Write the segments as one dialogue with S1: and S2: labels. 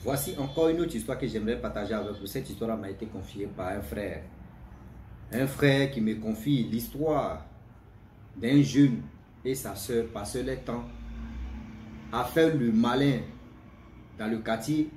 S1: Voici encore une autre histoire que j'aimerais partager avec vous. Cette histoire m'a été confiée par un frère. Un frère qui me confie l'histoire d'un jeune et sa soeur passaient le temps à faire le malin dans le quartier.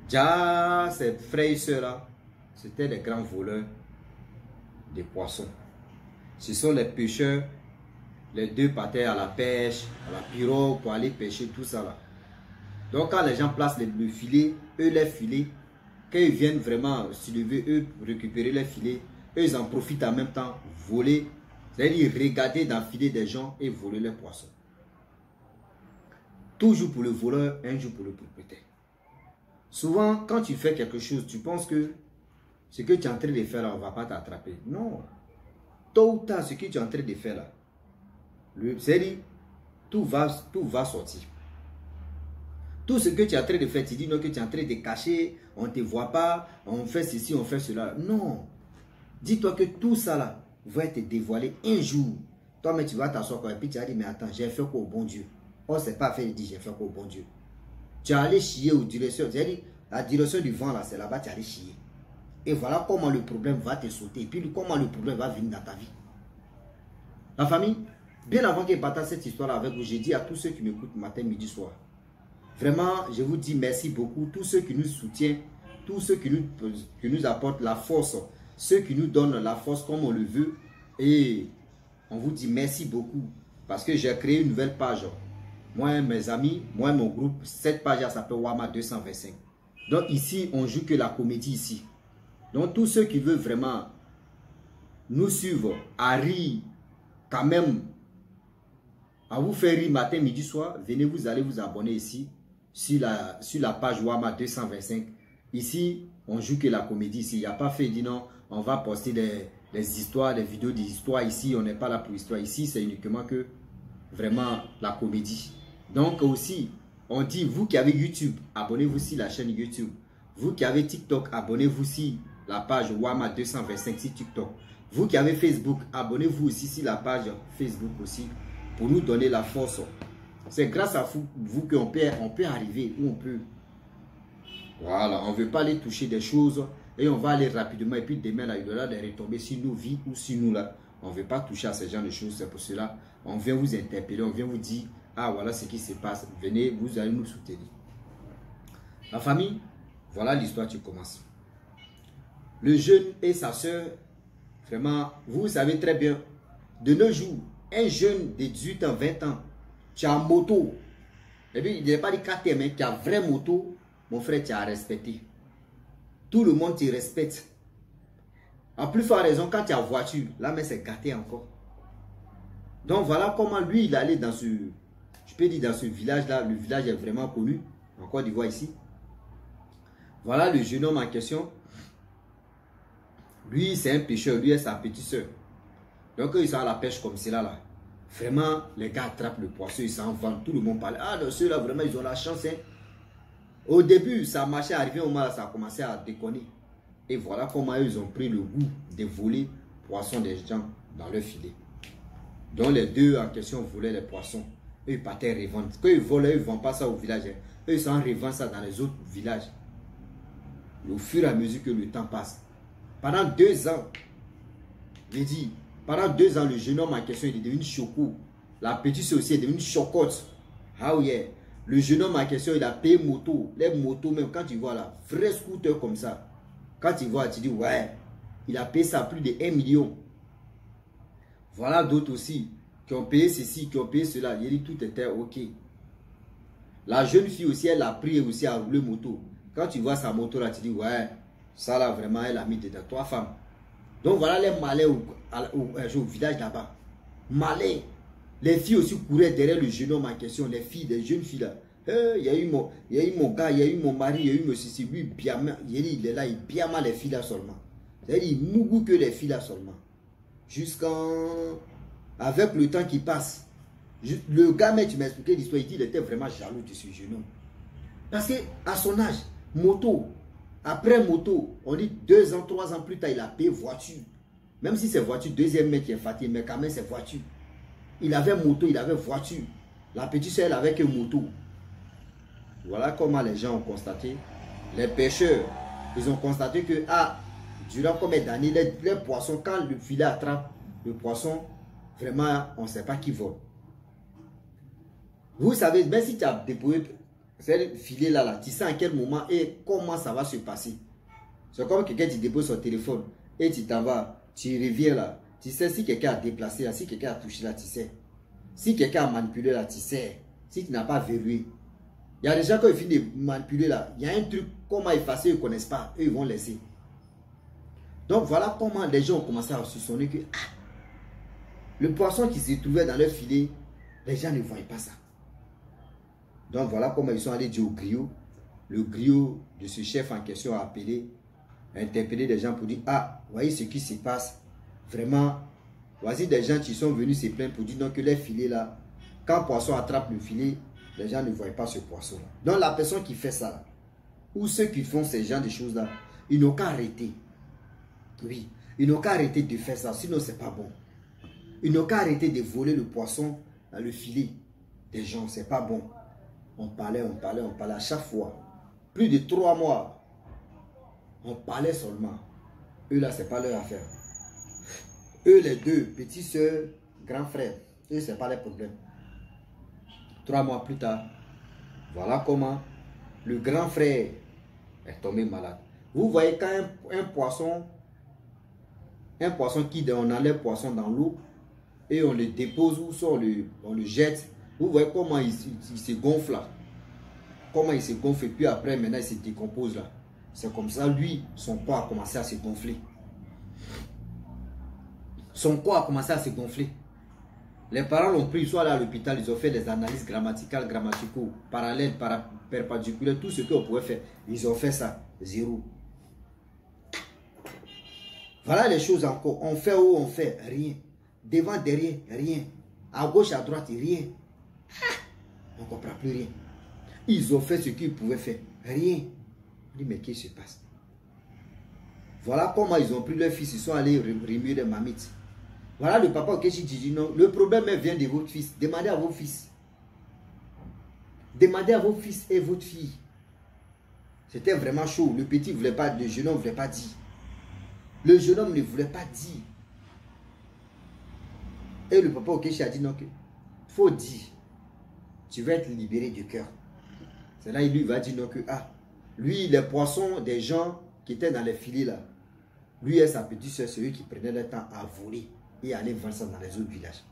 S1: Déjà, ces frères et soeurs là, c'était des grands voleurs de poissons. Ce sont les pêcheurs. Les deux partaient à la pêche, à la pirogue pour aller pêcher, tout ça là. Donc quand les gens placent le filet, eux les filets, quand ils viennent vraiment se lever, eux récupérer les filets, eux ils en profitent en même temps, voler, c'est-à-dire regarder dans le filet des gens et voler les poissons. Toujours pour le voleur, un jour pour le propriétaire. Souvent quand tu fais quelque chose, tu penses que ce que tu es en train de faire là, on ne va pas t'attraper. Non. Tôt ou tard, ce que tu es en train de faire là, c'est-à-dire, tout va sortir. Tout ce que tu es en train de faire, tu dis non, que tu es en train de cacher, on ne te voit pas, on fait ceci, on fait cela. Non. Dis-toi que tout ça là va être dévoilé un jour. Toi-même, tu vas t'asseoir et puis tu vas dire, mais attends, j'ai fait quoi au bon Dieu? Oh, c'est pas fait, il dit, j'ai fait quoi au bon Dieu? Tu es allé chier aux directions, c'est-à-dire, la direction du vent là, c'est là-bas, tu es allé chier. Et voilà comment le problème va te sauter. Et puis comment le problème va venir dans ta vie. La famille, bien avant que je partage cette histoire avec vous, j'ai dit à tous ceux qui m'écoutent matin, midi, soir. Vraiment, je vous dis merci beaucoup. Tous ceux qui nous soutiennent, tous ceux qui nous apportent la force, ceux qui nous donnent la force comme on le veut. Et on vous dit merci beaucoup. Parce que j'ai créé une nouvelle page. Moi, mes amis, moi, mon groupe, cette page s'appelle Wama 225. Donc ici, on joue que la comédie ici. Donc tous ceux qui veulent vraiment nous suivre, à rire, quand même, à vous faire rire matin, midi, soir, venez, vous allez vous abonner ici, sur la page Wama 225. Ici, on joue que la comédie ici. Il n'y a pas fait, dit non, on va poster des histoires, des vidéos d'histoire ici. On n'est pas là pour l'histoire ici, c'est uniquement que vraiment la comédie. Donc aussi, on dit, vous qui avez YouTube, abonnez-vous sur la chaîne YouTube. Vous qui avez TikTok, abonnez-vous sur la page Wama 225 sur TikTok. Vous qui avez Facebook, abonnez-vous aussi sur la page Facebook aussi pour nous donner la force. C'est grâce à vous qu'on peut arriver où on peut. Voilà, on ne veut pas aller toucher des choses et on va aller rapidement. Et puis demain, là, il y aura des retombées sur nos vies ou sur nous là. On ne veut pas toucher à ce genre de choses. C'est pour cela on vient vous interpeller, on vient vous dire, ah voilà ce qui se passe. Venez, vous allez nous soutenir. La famille, voilà l'histoire qui commence. Le jeune et sa soeur, vraiment, vous savez très bien, de nos jours, un jeune de 18 ans, 20 ans, tu as moto, et puis il n'est pas dit KTM, mais tu as vraie moto, mon frère, tu as respecté. Tout le monde te respecte. En plus forte raison, quand tu as voiture, là, mais c'est gâté encore. Donc voilà comment lui, il allait dans ce, je peux dire dans ce village-là, le village est vraiment connu, en Côte d'Ivoire ici. Voilà le jeune homme en question. Lui, c'est un pêcheur, lui et sa petite soeur. Donc, ils sont à la pêche comme cela là. Vraiment, les gars attrapent le poisson, ils s'en vendent, tout le monde parle. Ah, ceux-là, vraiment, ils ont la chance. Hein. Au début, ça marchait, arrivé au moment là, ça a commencé à déconner. Et voilà comment ils ont pris le goût de voler poissons des gens dans leur filet. Donc, les deux en question volaient les poissons. Eux, ils partaient revendre. Quand ils volent, ils ne vendent pas ça au village. Hein. Eux, ils s'en revendent ça dans les autres villages. Et au fur et à mesure que le temps passe. Pendant 2 ans, j'ai dit, pendant 2 ans, le jeune homme en question, il est devenu choco. La petite soeur aussi est devenue chocotte. Ah oui, yeah. Le jeune homme en question, il a payé moto. Les motos, même quand tu vois là, vrai scooter comme ça. Quand tu vois, tu dis, ouais, il a payé ça plus de 1 million. Voilà d'autres aussi qui ont payé ceci, qui ont payé cela. Il dit, tout était ok. La jeune fille aussi, elle a pris aussi à rouler moto. Quand tu vois sa moto là, tu dis, ouais, ça là, vraiment, elle a mis dedans 3 femmes. Donc voilà les malais au village là-bas. Malais. Les filles aussi couraient derrière le jeune homme en question. Les filles, les jeunes filles là. Il y a eu mon gars, il y a eu mon mari, il y a eu mon ceci. Lui, bien, il est là, il bien mal les filles là seulement. C'est-à-dire, il mougou que les filles là seulement. Avec le temps qui passe. Le gars, mais tu m'as expliqué l'histoire, il dit qu'il était vraiment jaloux de ce jeune homme. Parce qu'à son âge, moto, après moto, on dit 2 ans, 3 ans plus tard, il a payé voiture. Même si c'est voiture, deuxième mec qui est fatigué, mais quand même c'est voiture. Il avait moto, il avait voiture. La petite soeur, elle avait que moto. voilà comment les gens ont constaté. Les pêcheurs, ils ont constaté que, durant combien d'années, les poissons, quand le filet attrape le poisson, vraiment, on ne sait pas qui vole. Vous savez, même si tu as déposé ce filet là, tu sais à quel moment et comment ça va se passer. C'est comme quelqu'un qui dépose son téléphone et tu t'en vas, tu reviens là. Tu sais si quelqu'un a déplacé là, si quelqu'un a touché là, tu sais. Si quelqu'un a manipulé là, tu sais. Si tu n'as pas verrouillé. Il y a des gens, quand ils finissent de manipuler là, il y a un truc, comment effacer, ils ne connaissent pas. Eux, ils vont laisser. Donc voilà comment les gens ont commencé à soupçonner que le poisson qui se trouvait dans leur filet, les gens ne voyaient pas ça. Donc voilà comment ils sont allés dire au griot. Le griot de ce chef en question a appelé, a interpellé des gens pour dire, voyez ce qui se passe. Vraiment, voici des gens qui sont venus se plaindre pour dire non, que les filets là, quand le poisson attrape le filet, les gens ne voient pas ce poisson là. Donc la personne qui fait ça là, ou ceux qui font ces genres de choses là, ils n'ont qu'à arrêter. Oui, ils n'ont qu'à arrêter de faire ça, sinon c'est pas bon. Ils n'ont qu'à arrêter de voler le poisson dans le filet des gens, c'est pas bon. On parlait à chaque fois. Plus de 3 mois, on parlait seulement. Eux là, c'est pas leur affaire. Eux les deux, petits soeurs, grands frères, eux c'est pas leur problème. 3 mois plus tard, voilà comment le grand frère est tombé malade. Vous voyez quand un poisson qui, on enlève le poisson dans l'eau et on le dépose ou soit on le jette, vous voyez comment il se gonfle là. Comment il se gonfle et puis après maintenant il se décompose là. C'est comme ça, lui, son corps a commencé à se gonfler. Son corps a commencé à se gonfler. Les parents l'ont pris, ils sont allés à l'hôpital, ils ont fait des analyses grammaticales, grammaticaux, parallèles, perpendiculaires, tout ce qu'on pouvait faire. Ils ont fait ça, 0. Voilà les choses encore. On fait ou on fait rien. Devant, derrière, rien. À gauche, à droite, rien. On ne comprend plus rien. Ils ont fait ce qu'ils pouvaient faire. Rien. On dit, mais qu'est-ce qui se passe? Voilà comment ils ont pris leur fils, ils sont allés remuer des mamites. Voilà le papa auquel je dis non. Le problème vient de votre fils. Demandez à vos fils. Demandez à vos fils et votre fille. C'était vraiment chaud. Le petit ne voulait pas, le jeune homme ne voulait pas dire. Le jeune homme ne voulait pas dire. Et le papa auquel a dit non, il faut dire. Tu vas être libéré du cœur. C'est là, il lui va dire non que, lui, les poissons des gens qui étaient dans les filets là, lui et sa petite soeur, c'est eux qui prenaient le temps à voler et aller vendre ça dans les autres villages.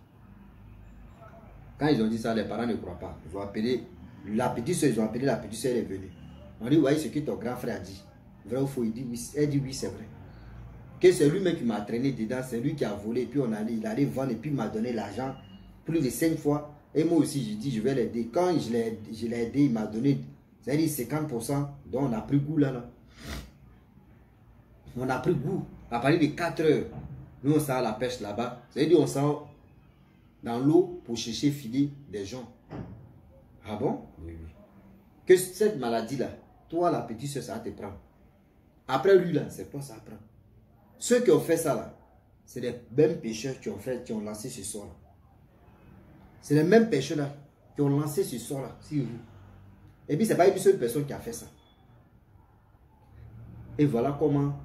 S1: Quand ils ont dit ça, les parents ne croient pas. Ils ont appelé la petite soeur, la petite soeur, elle est venue. On dit, voyez ce que ton grand frère a dit. Vrai ou faux? Il dit oui, elle dit oui, c'est vrai. Que c'est lui-même qui m'a traîné dedans, c'est lui qui a volé, et puis il allait vendre, et puis il m'a donné l'argent plus de 5 fois. Et moi aussi, je dis, je vais l'aider. Quand je l'ai aidé, il m'a donné, c'est-à-dire 50%, donc on a pris goût là. On a pris goût. À partir de 4 heures, nous on sort à la pêche là-bas. C'est-à-dire on sort dans l'eau pour chercher filer des gens. Ah bon? Oui, oui. Que cette maladie-là, toi la petite soeur, ça va te prendre. Après lui là, c'est pas ça prend. Ceux qui ont fait ça là, c'est les mêmes pêcheurs qui ont lancé ce sort là. C'est les mêmes pêcheurs là qui ont lancé ce sort là, si vous. Et puis c'est pas une seule personne qui a fait ça. Et voilà comment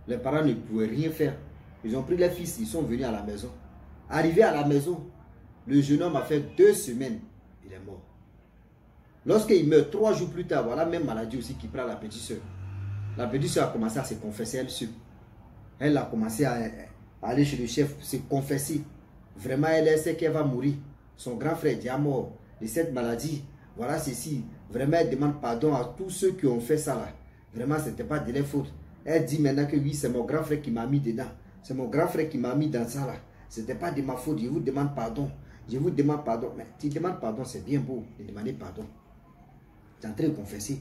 S1: les parents ne pouvaient rien faire. Ils ont pris les fils, ils sont venus à la maison. Arrivé à la maison, le jeune homme a fait 2 semaines, il est mort. Lorsqu'il meurt 3 jours plus tard, voilà même maladie aussi qui prend la petite soeur. La petite soeur a commencé à se confesser elle-seule. Elle a commencé à aller chez le chef, se confesser. Vraiment, elle sait qu'elle va mourir. Son grand frère est mort de cette maladie. Voilà ceci. Vraiment, elle demande pardon à tous ceux qui ont fait ça là. Vraiment, ce n'était pas de leur faute. Elle dit maintenant que oui, c'est mon grand frère qui m'a mis dedans. C'est mon grand frère qui m'a mis dans ça là. Ce n'était pas de ma faute. Je vous demande pardon. Je vous demande pardon. Mais tu demandes pardon, c'est bien beau de demander pardon. Tu es en train de confesser.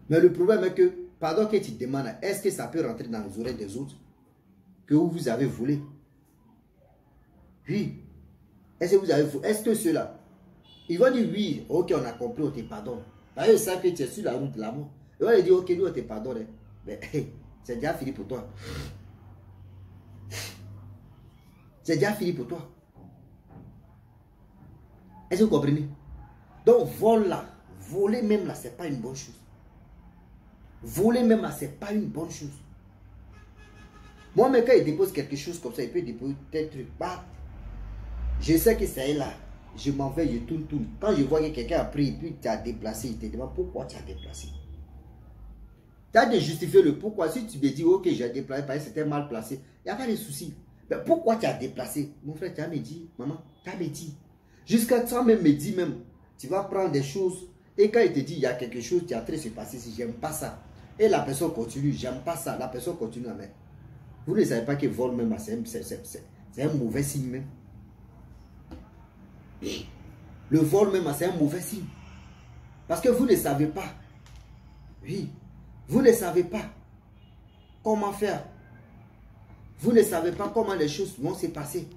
S1: Mais le problème est que, pardon que tu demandes, est-ce que ça peut rentrer dans les oreilles des autres que vous avez volé? Oui. Est-ce que vous avez volé? Est-ce que ceux-là, ils vont dire oui, ok, on a compris, on te pardonne. Parce qu'ils savent que tu es sur la route de la mort. Ils vont dire ok, nous on te pardonne. Mais c'est déjà fini pour toi. C'est déjà fini pour toi. Est-ce que vous comprenez? Donc, vol là, Voler même là, c'est pas une bonne chose. Voler même là, c'est pas une bonne chose. Moi, mais quand il dépose quelque chose comme ça, il peut déposer tel truc. Bah, je sais que c'est là. Je m'en vais, je tourne. Quand je vois que quelqu'un a pris et puis tu as déplacé, il te demande pourquoi tu as déplacé. Tu as de justifier le pourquoi. Si tu me dis, ok, j'ai déplacé parce que c'était mal placé, il n'y a pas de souci. Mais pourquoi tu as déplacé? Mon frère, tu as me dit, maman, tu as me dit. Jusqu'à toi même me dit même, tu vas prendre des choses. Et quand il te dit, il y a quelque chose qui est en train de se passer, si j'aime pas ça. Et la personne continue, j'aime pas ça. La personne continue à mettre. Vous ne savez pas que vol même, c'est un mauvais signe même. Le vol même, c'est un mauvais signe. Parce que vous ne savez pas. Oui. Vous ne savez pas comment faire. Vous ne savez pas comment les choses vont se passer.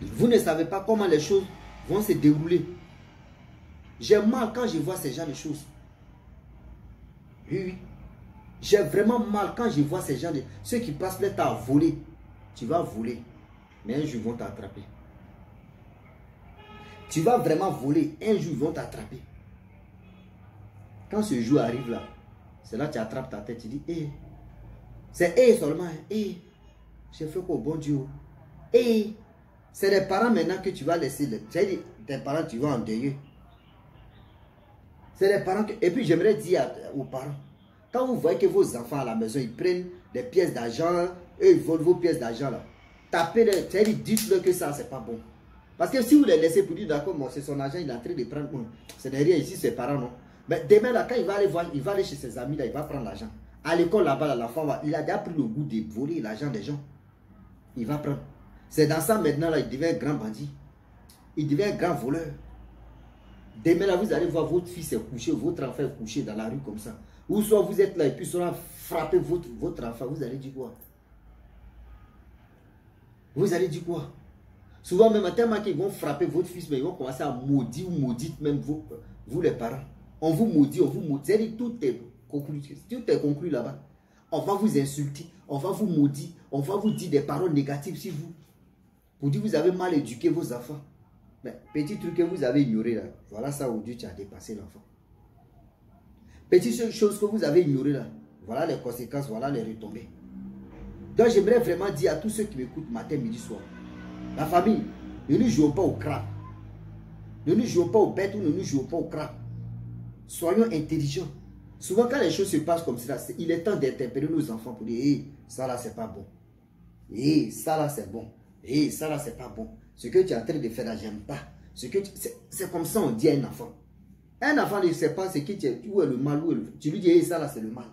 S1: Vous ne savez pas comment les choses vont se dérouler. J'ai mal quand je vois ce genre de choses. Oui, oui. J'ai vraiment mal quand je vois ces gens, ceux qui passent le temps à voler. Tu vas voler, mais un jour ils vont t'attraper. Tu vas vraiment voler, un jour ils vont t'attraper. Quand ce jour arrive là, c'est là que tu attrapes ta tête, tu dis, hé, c'est hé seulement, hé, j'ai fait quoi, bon Dieu, hé, c'est les parents maintenant que tu vas laisser, c'est-à-dire tes parents, tu vas endeuiller. C'est les parents que, et puis j'aimerais dire aux parents, quand vous voyez que vos enfants à la maison, ils prennent des pièces d'argent, eux ils volent vos pièces d'argent là. Tapez-les, c'est-à-dire dites-leur que ça c'est pas bon. Parce que si vous les laissez pour dire d'accord, c'est son argent, il est en train de prendre. C'est derrière ici ses parents, non. Mais demain là, quand il va aller voir, il va aller chez ses amis là, il va prendre l'argent. À l'école là-bas, l'enfant il a déjà pris le goût de voler l'argent des gens. Il va prendre. C'est dans ça maintenant là, il devient un grand bandit. Il devient un grand voleur. Demain là, vous allez voir votre fils est couché, votre enfant est couché dans la rue comme ça. Ou soit vous êtes là et puis soit frapper votre enfant, vous allez dire quoi? Vous allez dire quoi? Souvent même, tellement qu'ils vont frapper votre fils, mais ils vont commencer à maudire ou maudite même vous les parents. On vous maudit, on vous maudit. C'est-à-dire tout est conclu là-bas. On va vous insulter, on va vous maudire, on va vous dire des paroles négatives sur vous. Pour dire que vous avez mal éduqué vos enfants. Mais petit truc que vous avez ignoré là, voilà ça où Dieu t'a dépassé l'enfant. Petite chose que vous avez ignoré là, voilà les conséquences, voilà les retombées. Donc j'aimerais vraiment dire à tous ceux qui m'écoutent matin, midi, soir, la famille, ne nous jouons pas au crap. Ne nous jouons pas aux bêtes ou ne nous jouons pas au crap. Soyons intelligents. Souvent quand les choses se passent comme ça, il est temps d'interpeller nos enfants pour dire, hey, ça là c'est pas bon. Hey, ça là c'est bon. Hey, ça là c'est pas bon. Ce que tu es en train de faire là, j'aime pas. C'est comme ça on dit à un enfant. Un enfant ne sait pas où est le mal, tu lui dis, hey, ça là c'est le mal.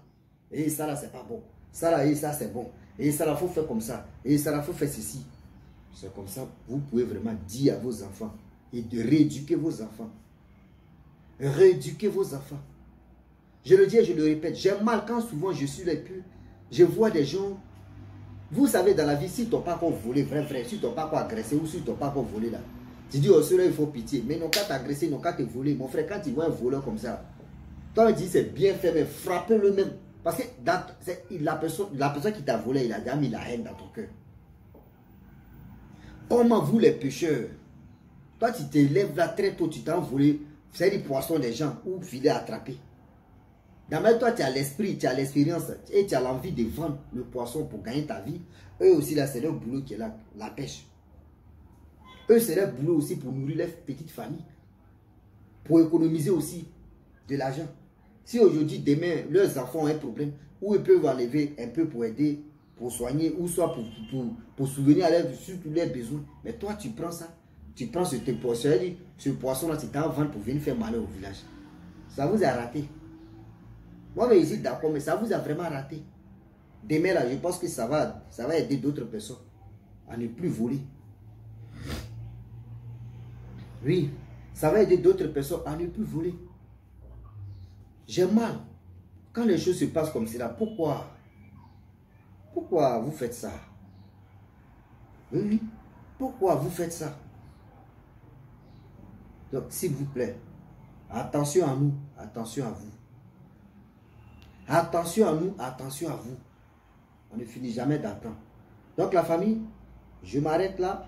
S1: Et ça là c'est pas bon. Ça là, et ça c'est bon. Et ça là faut faire comme ça. Et ça là faut faire ceci. C'est comme ça, vous pouvez vraiment dire à vos enfants et de rééduquer vos enfants. Rééduquer vos enfants. Je le dis et je le répète, j'ai mal quand souvent je suis là et puis je vois des gens. Vous savez dans la vie, si tu n'as pas encore volé, vrai, si tu n'as pas encore agressé ou si tu n'as pas encore volé là. Tu dis, oh, cela, il faut pitié. Mais non, qu'à t'agresser, non, qu'à te voler. Mon frère, quand tu vois un voleur comme ça, toi, tu dis, c'est bien fait, mais frappez-le même. Parce que la personne qui t'a volé, il a déjà mis la haine dans ton cœur. Comment vous, les pécheurs, toi, tu te lèves là très tôt, tu t'as volé, c'est des poissons des gens ou filet attrapé. D'abord, toi, tu as l'esprit, tu as l'expérience et tu as l'envie de vendre le poisson pour gagner ta vie. Eux aussi, là, c'est leur boulot qui est là, la pêche. Eux, c'est leur boulot aussi pour nourrir leur petite famille. Pour économiser aussi de l'argent. Si aujourd'hui, demain, leurs enfants ont un problème, ou ils peuvent enlever un peu pour aider, pour soigner, ou soit pour souvenir sur tous leurs besoins. Mais toi, tu prends ça. Tu prends ce poisson-là, tu t'en vends pour venir faire malheur au village. Ça vous a raté. Moi, mais ici, d'accord, mais ça vous a vraiment raté. Demain, là, je pense que ça va aider d'autres personnes à ne plus voler. Oui, ça va aider d'autres personnes à ne plus voler. J'ai mal. Quand les choses se passent comme cela, pourquoi vous faites ça? Oui, pourquoi vous faites ça? Donc, s'il vous plaît, attention à nous, attention à vous. Attention à nous, attention à vous. On ne finit jamais d'attendre. Donc la famille, je m'arrête là.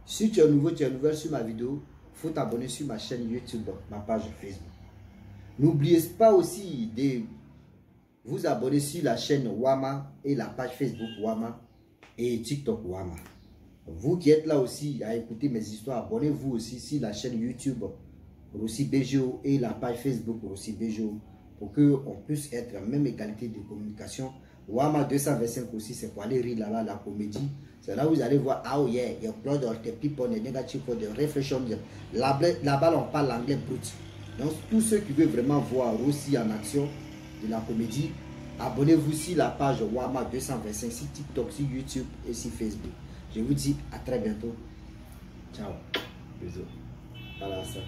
S1: Si tu es nouveau, tu es nouvelle sur ma vidéo, faut t'abonner sur ma chaîne YouTube, ma page Facebook. N'oubliez pas aussi de vous abonner sur la chaîne Wama et la page Facebook Wama et TikTok Wama. Vous qui êtes là aussi à écouter mes histoires, abonnez-vous aussi sur la chaîne YouTube Rossi BGO et la page Facebook Rossi BGO pour qu'on puisse être en même égalité de communication. Wama 225 aussi, c'est pour aller rire là-bas, la comédie. C'est là où vous allez voir, oh yeah, you upload all the people, the negative for the reflection. Là-bas, on parle l'anglais brut. Donc, tous ceux qui veulent vraiment voir Rossi en action de la comédie, abonnez-vous sur la page Wama 225, sur TikTok, sur YouTube et sur Facebook. Je vous dis à très bientôt. Ciao. Bisous. Voilà ça.